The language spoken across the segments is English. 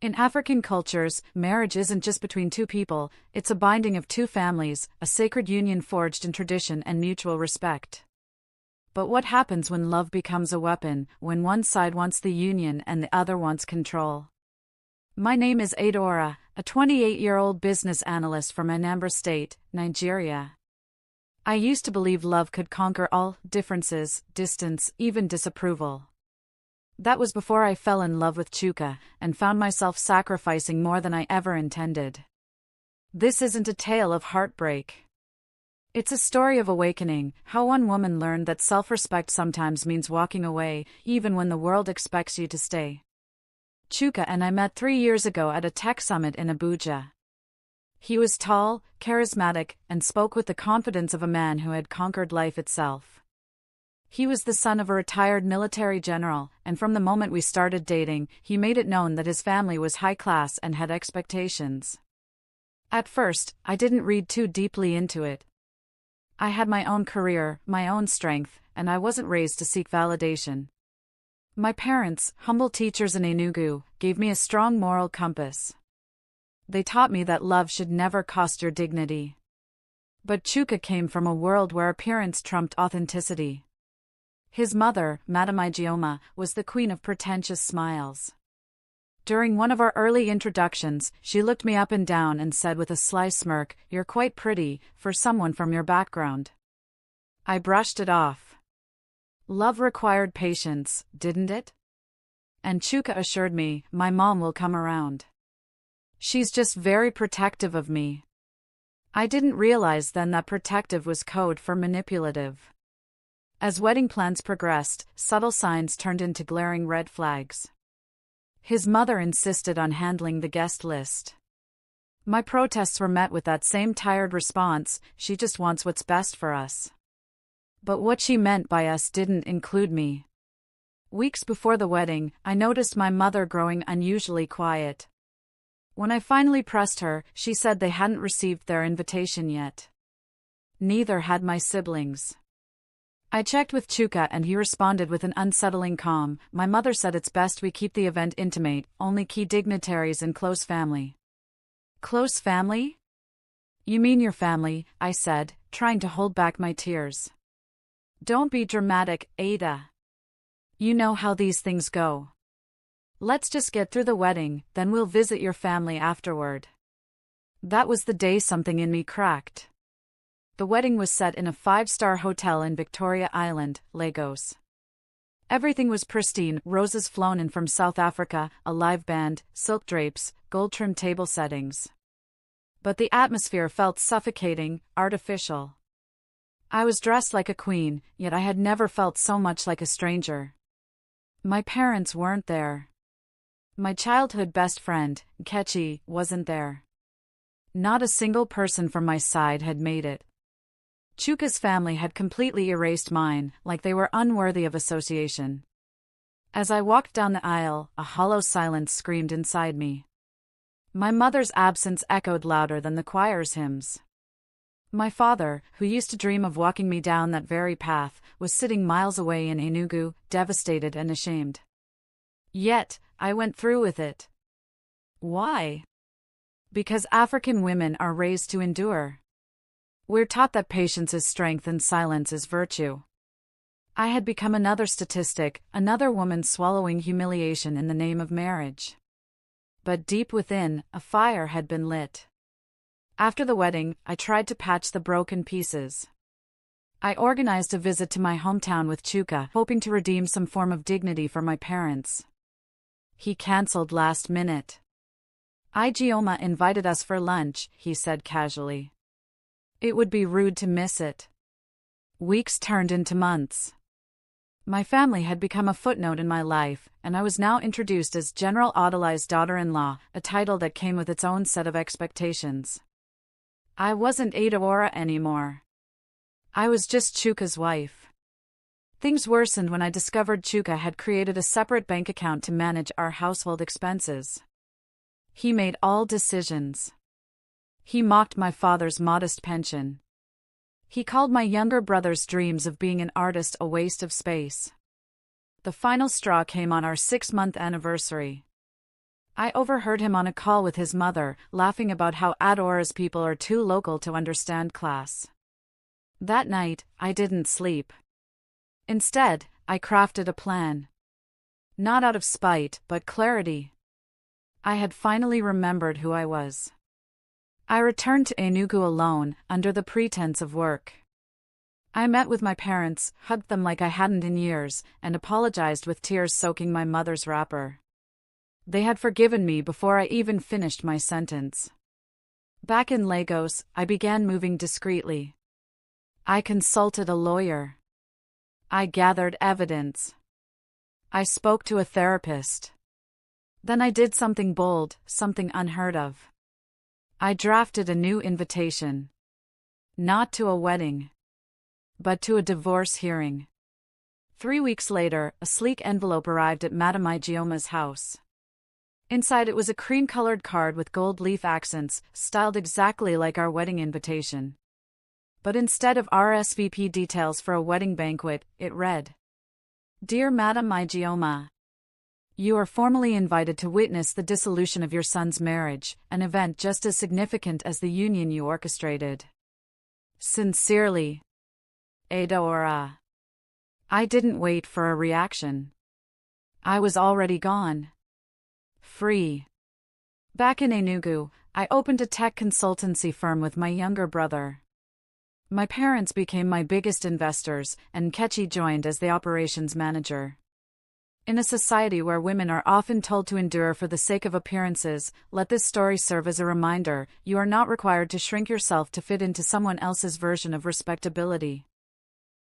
In African cultures, marriage isn't just between two people, it's a binding of two families, a sacred union forged in tradition and mutual respect. But what happens when love becomes a weapon, when one side wants the union and the other wants control? My name is Adaora, a 28-year-old business analyst from Anambra State, Nigeria. I used to believe love could conquer all differences, distance, even disapproval. That was before I fell in love with Chuka, and found myself sacrificing more than I ever intended. This isn't a tale of heartbreak. It's a story of awakening, how one woman learned that self-respect sometimes means walking away, even when the world expects you to stay. Chuka and I met 3 years ago at a tech summit in Abuja. He was tall, charismatic, and spoke with the confidence of a man who had conquered life itself. He was the son of a retired military general, and from the moment we started dating, he made it known that his family was high class and had expectations. At first, I didn't read too deeply into it. I had my own career, my own strength, and I wasn't raised to seek validation. My parents, humble teachers in Enugu, gave me a strong moral compass. They taught me that love should never cost your dignity. But Chuka came from a world where appearance trumped authenticity. His mother, Madam Ijeoma, was the queen of pretentious smiles. During one of our early introductions, she looked me up and down and said with a sly smirk, "You're quite pretty, for someone from your background." I brushed it off. Love required patience, didn't it? And Chuka assured me, "My mom will come around. She's just very protective of me." I didn't realize then that protective was code for manipulative. As wedding plans progressed, subtle signs turned into glaring red flags. His mother insisted on handling the guest list. My protests were met with that same tired response, "She just wants what's best for us." But what she meant by us didn't include me. Weeks before the wedding, I noticed my mother growing unusually quiet. When I finally pressed her, she said they hadn't received their invitation yet. Neither had my siblings. I checked with Chuka and he responded with an unsettling calm, "My mother said it's best we keep the event intimate, only key dignitaries and close family." "Close family? You mean your family," I said, trying to hold back my tears. "Don't be dramatic, Ada. You know how these things go. Let's just get through the wedding, then we'll visit your family afterward." That was the day something in me cracked. The wedding was set in a 5-star hotel in Victoria Island, Lagos. Everything was pristine, roses flown in from South Africa, a live band, silk drapes, gold-trimmed table settings. But the atmosphere felt suffocating, artificial. I was dressed like a queen, yet I had never felt so much like a stranger. My parents weren't there. My childhood best friend, Nkechi, wasn't there. Not a single person from my side had made it. Chuka's family had completely erased mine, like they were unworthy of association. As I walked down the aisle, a hollow silence screamed inside me. My mother's absence echoed louder than the choir's hymns. My father, who used to dream of walking me down that very path, was sitting miles away in Enugu, devastated and ashamed. Yet, I went through with it. Why? Because African women are raised to endure. We're taught that patience is strength and silence is virtue. I had become another statistic, another woman swallowing humiliation in the name of marriage. But deep within, a fire had been lit. After the wedding, I tried to patch the broken pieces. I organized a visit to my hometown with Chuka, hoping to redeem some form of dignity for my parents. He canceled last minute. "Ijeoma invited us for lunch," he said casually. "It would be rude to miss it." Weeks turned into months. My family had become a footnote in my life, and I was now introduced as General Adolai's daughter-in-law, a title that came with its own set of expectations. I wasn't Adaora anymore. I was just Chuka's wife. Things worsened when I discovered Chuka had created a separate bank account to manage our household expenses. He made all decisions. He mocked my father's modest pension. He called my younger brother's dreams of being an artist a waste of space. The final straw came on our 6-month anniversary. I overheard him on a call with his mother, laughing about how Adaora's people are too local to understand class. That night, I didn't sleep. Instead, I crafted a plan. Not out of spite, but clarity. I had finally remembered who I was. I returned to Enugu alone, under the pretense of work. I met with my parents, hugged them like I hadn't in years, and apologized with tears soaking my mother's wrapper. They had forgiven me before I even finished my sentence. Back in Lagos, I began moving discreetly. I consulted a lawyer. I gathered evidence. I spoke to a therapist. Then I did something bold, something unheard of. I drafted a new invitation. Not to a wedding, but to a divorce hearing. 3 weeks later, a sleek envelope arrived at Madame Igioma's house. Inside it was a cream-colored card with gold leaf accents, styled exactly like our wedding invitation. But instead of RSVP details for a wedding banquet, it read, "Dear Madame Igioma, you are formally invited to witness the dissolution of your son's marriage, an event just as significant as the union you orchestrated. Sincerely, Adaora." I didn't wait for a reaction. I was already gone. Free. Back in Enugu, I opened a tech consultancy firm with my younger brother. My parents became my biggest investors, and Nkechi joined as the operations manager. In a society where women are often told to endure for the sake of appearances, let this story serve as a reminder: you are not required to shrink yourself to fit into someone else's version of respectability.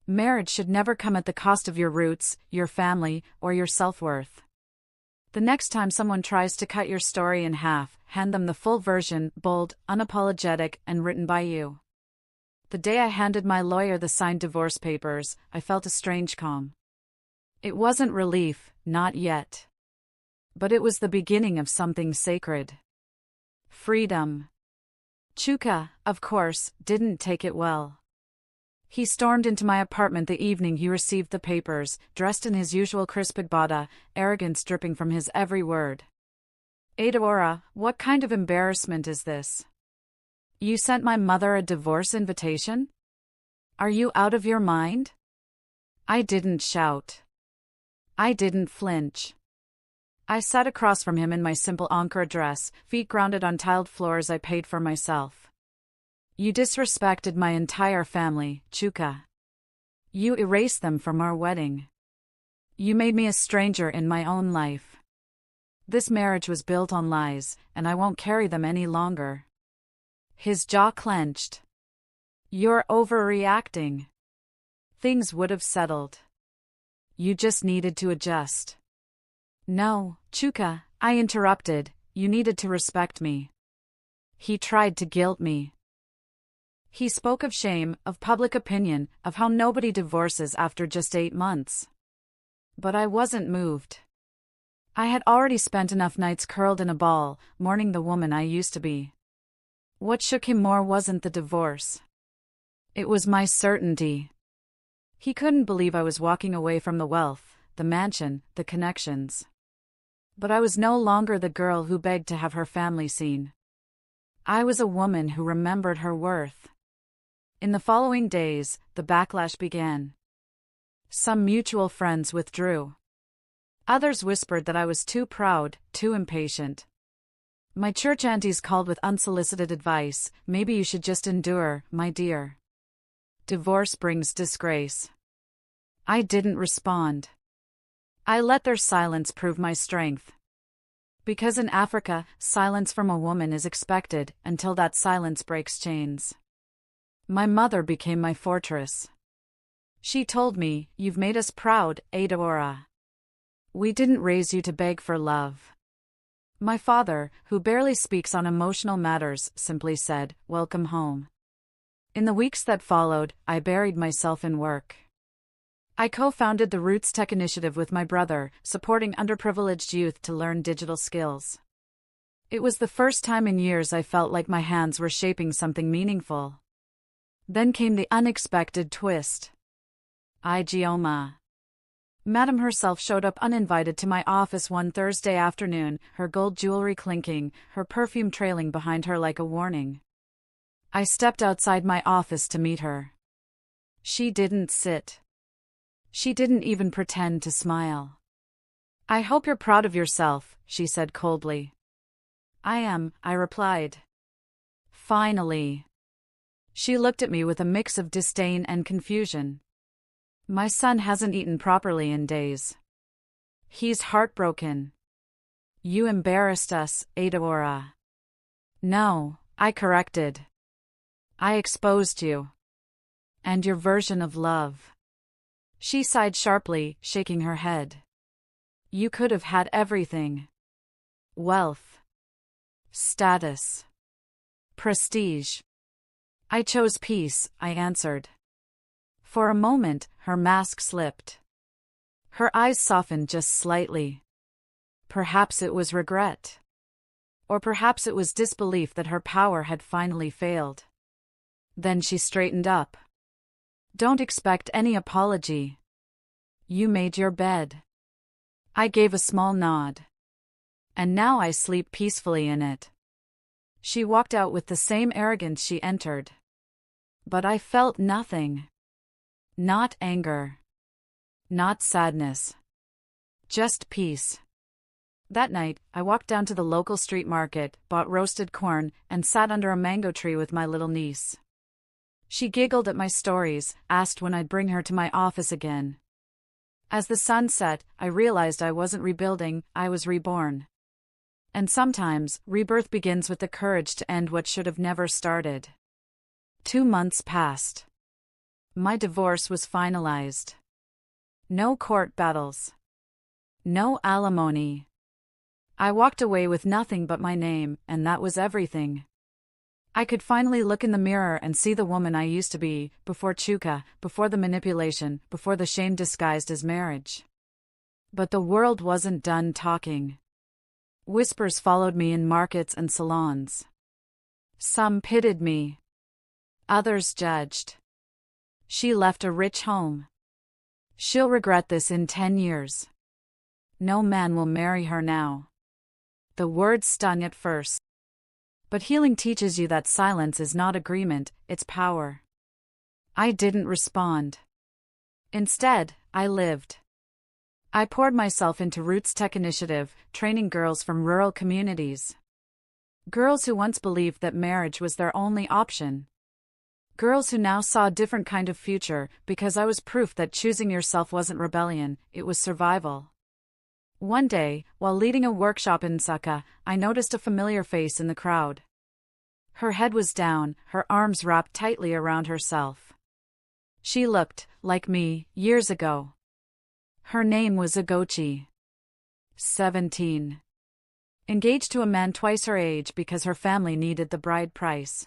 Marriage should never come at the cost of your roots, your family, or your self-worth. The next time someone tries to cut your story in half, hand them the full version, bold, unapologetic, and written by you. The day I handed my lawyer the signed divorce papers, I felt a strange calm. It wasn't relief, not yet. But it was the beginning of something sacred. Freedom. Chuka, of course, didn't take it well. He stormed into my apartment the evening he received the papers, dressed in his usual crisp agbada, arrogance dripping from his every word. "Adaora, what kind of embarrassment is this? You sent my mother a divorce invitation? Are you out of your mind?" I didn't shout. I didn't flinch. I sat across from him in my simple Ankara dress, feet grounded on tiled floors I paid for myself. "You disrespected my entire family, Chuka. You erased them from our wedding. You made me a stranger in my own life. This marriage was built on lies, and I won't carry them any longer." His jaw clenched. "You're overreacting. Things would have settled. You just needed to adjust." "No, Chuka," I interrupted, "you needed to respect me." He tried to guilt me. He spoke of shame, of public opinion, of how nobody divorces after just 8 months. But I wasn't moved. I had already spent enough nights curled in a ball, mourning the woman I used to be. What shook him more wasn't the divorce. It was my certainty. He couldn't believe I was walking away from the wealth, the mansion, the connections. But I was no longer the girl who begged to have her family seen. I was a woman who remembered her worth. In the following days, the backlash began. Some mutual friends withdrew. Others whispered that I was too proud, too impatient. My church aunties called with unsolicited advice: "Maybe you should just endure, my dear. Divorce brings disgrace." I didn't respond. I let their silence prove my strength. Because in Africa, silence from a woman is expected, until that silence breaks chains. My mother became my fortress. She told me, "You've made us proud, Adaora. We didn't raise you to beg for love." My father, who barely speaks on emotional matters, simply said, "Welcome home." In the weeks that followed, I buried myself in work. I co-founded the Roots Tech Initiative with my brother, supporting underprivileged youth to learn digital skills. It was the first time in years I felt like my hands were shaping something meaningful. Then came the unexpected twist. Igioma. Madame herself showed up uninvited to my office one Thursday afternoon, her gold jewelry clinking, her perfume trailing behind her like a warning. I stepped outside my office to meet her. She didn't sit. She didn't even pretend to smile. "I hope you're proud of yourself," she said coldly. "I am," I replied. "Finally." She looked at me with a mix of disdain and confusion. "My son hasn't eaten properly in days. He's heartbroken." "You embarrassed us, Adaora." "No," I corrected. "I exposed you. And your version of love." She sighed sharply, shaking her head. "You could have had everything. Wealth. Status. Prestige. I chose peace," I answered. For a moment, her mask slipped. Her eyes softened just slightly. Perhaps it was regret. Or perhaps it was disbelief that her power had finally failed. Then she straightened up. "Don't expect any apology. You made your bed." I gave a small nod. "And now I sleep peacefully in it." She walked out with the same arrogance she entered. But I felt nothing. Not anger. Not sadness. Just peace. That night, I walked down to the local street market, bought roasted corn, and sat under a mango tree with my little niece. She giggled at my stories, asked when I'd bring her to my office again. As the sun set, I realized I wasn't rebuilding, I was reborn. And sometimes, rebirth begins with the courage to end what should have never started. 2 months passed. My divorce was finalized. No court battles. No alimony. I walked away with nothing but my name, and that was everything. I could finally look in the mirror and see the woman I used to be, before Chuka, before the manipulation, before the shame disguised as marriage. But the world wasn't done talking. Whispers followed me in markets and salons. Some pitied me. Others judged. "She left a rich home. She'll regret this in 10 years. No man will marry her now." The words stung at first. But healing teaches you that silence is not agreement, it's power. I didn't respond. Instead, I lived. I poured myself into Roots Tech Initiative, training girls from rural communities. Girls who once believed that marriage was their only option. Girls who now saw a different kind of future, because I was proof that choosing yourself wasn't rebellion, it was survival. One day, while leading a workshop in Nsaka, I noticed a familiar face in the crowd. Her head was down, her arms wrapped tightly around herself. She looked like me, years ago. Her name was Agochi. 17. Engaged to a man twice her age because her family needed the bride price.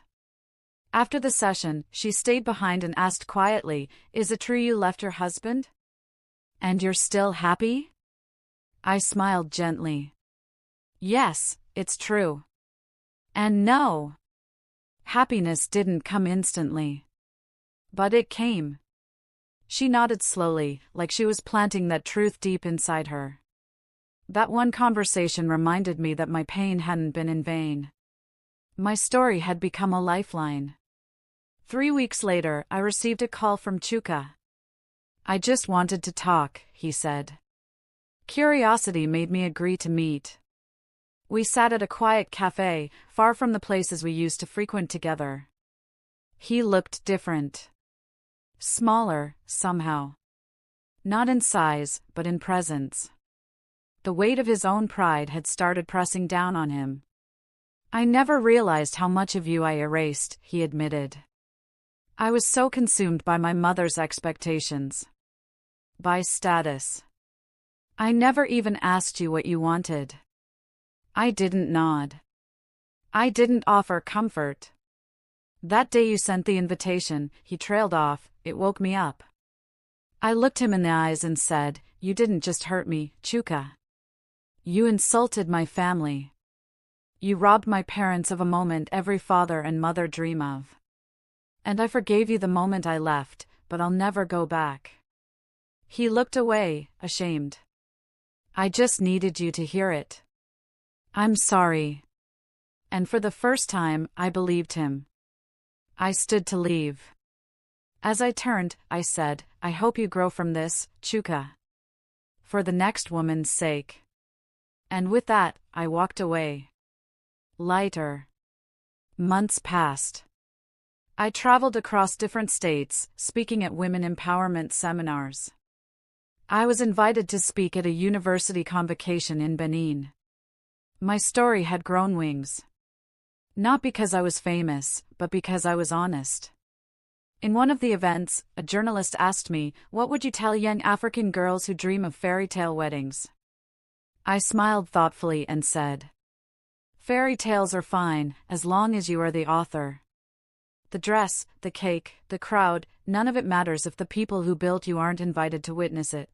After the session, she stayed behind and asked quietly, "Is it true you left your husband? And you're still happy?" I smiled gently. "Yes, it's true. And no. Happiness didn't come instantly. But it came." She nodded slowly, like she was planting that truth deep inside her. That one conversation reminded me that my pain hadn't been in vain. My story had become a lifeline. 3 weeks later, I received a call from Chuka. "I just wanted to talk," he said. Curiosity made me agree to meet. We sat at a quiet cafe, far from the places we used to frequent together. He looked different. Smaller, somehow. Not in size, but in presence. The weight of his own pride had started pressing down on him. "I never realized how much of you I erased," he admitted. "I was so consumed by my mother's expectations. By status. I never even asked you what you wanted. I didn't nod. I didn't offer comfort. That day you sent the invitation," he trailed off, "it woke me up. I looked him in the eyes and said, 'You didn't just hurt me, Chuka. You insulted my family. You robbed my parents of a moment every father and mother dream of. And I forgave you the moment I left, but I'll never go back.'" He looked away, ashamed. I just needed you to hear it. I'm sorry. And for the first time, I believed him. I stood to leave. As I turned, I said, I hope you grow from this, Chuka. For the next woman's sake. And with that, I walked away. Lighter. Months passed. I traveled across different states, speaking at women empowerment seminars. I was invited to speak at a university convocation in Benin. My story had grown wings. Not because I was famous, but because I was honest. In one of the events, a journalist asked me, "What would you tell young African girls who dream of fairy tale weddings?" I smiled thoughtfully and said, "Fairy tales are fine, as long as you are the author. The dress, the cake, the crowd, none of it matters if the people who built you aren't invited to witness it.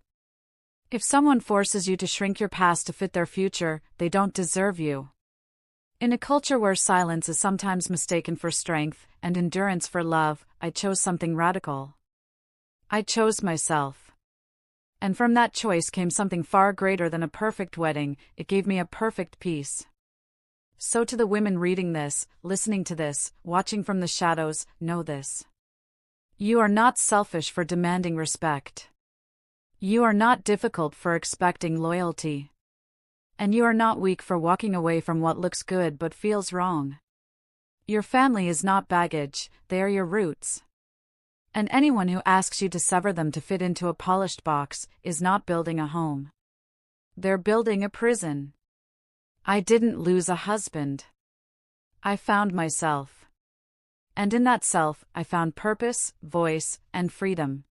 If someone forces you to shrink your past to fit their future, they don't deserve you." In a culture where silence is sometimes mistaken for strength and endurance for love, I chose something radical. I chose myself. And from that choice came something far greater than a perfect wedding. It gave me a perfect peace. So to the women reading this, listening to this, watching from the shadows, know this. You are not selfish for demanding respect. You are not difficult for expecting loyalty. And you are not weak for walking away from what looks good but feels wrong. Your family is not baggage, they are your roots. And anyone who asks you to sever them to fit into a polished box is not building a home. They're building a prison. I didn't lose a husband. I found myself. And in that self, I found purpose, voice, and freedom.